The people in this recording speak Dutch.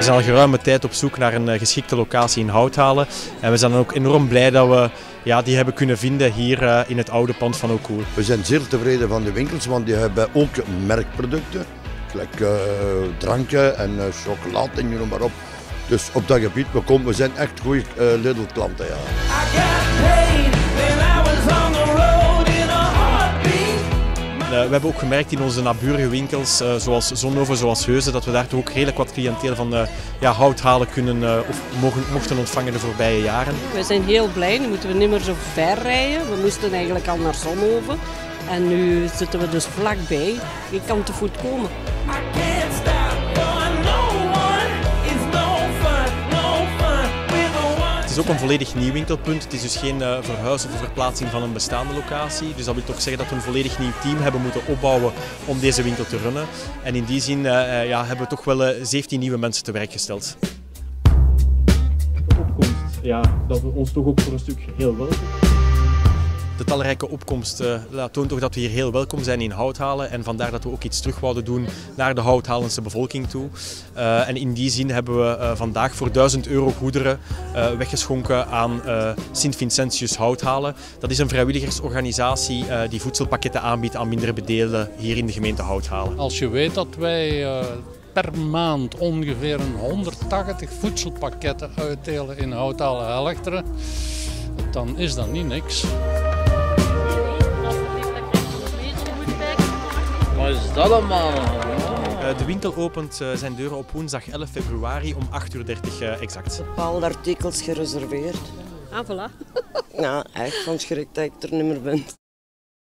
zijn al geruime tijd op zoek naar een geschikte locatie in Houthalen. En we zijn dan ook enorm blij dat we die hebben kunnen vinden hier in het oude pand van O'Cool. We zijn zeer tevreden van de winkels, want die hebben ook merkproducten. Gelijk dranken en chocolade en noem maar op. Dus op dat gebied, we zijn echt goede Lidl-klanten. Ja. We hebben ook gemerkt in onze naburige winkels, zoals Zonhoven, zoals Heusden, dat we daar toch ook redelijk wat cliënteel van Houthalen kunnen of mochten ontvangen de voorbije jaren. We zijn heel blij, nu moeten we niet meer zo ver rijden. We moesten eigenlijk al naar Zonhoven en nu zitten we dus vlakbij. Je kan te voet komen. Het is ook een volledig nieuw winkelpunt. Het is dus geen verhuis of verplaatsing van een bestaande locatie. Dus dat wil toch zeggen dat we een volledig nieuw team hebben moeten opbouwen om deze winkel te runnen. En in die zin hebben we toch wel 17 nieuwe mensen te werk gesteld. De opkomst, dat we ons toch ook voor een stuk heel welkom. De talrijke opkomst toont toch dat we hier heel welkom zijn in Houthalen en vandaar dat we ook iets terug wouden doen naar de Houthalense bevolking toe. En in die zin hebben we vandaag voor €1000 goederen weggeschonken aan Sint Vincentius Houthalen. Dat is een vrijwilligersorganisatie die voedselpakketten aanbiedt aan mindere bedeelden hier in de gemeente Houthalen. Als je weet dat wij per maand ongeveer 180 voedselpakketten uitdelen in Houthalen-Helchteren, dan is dat niet niks. Wat is dat allemaal? De winkel opent zijn deuren op woensdag 11 februari om 8:30 exact. Bepaalde artikels gereserveerd. Ah, voilà. Ja, echt van schrik dat ik er niet meer ben.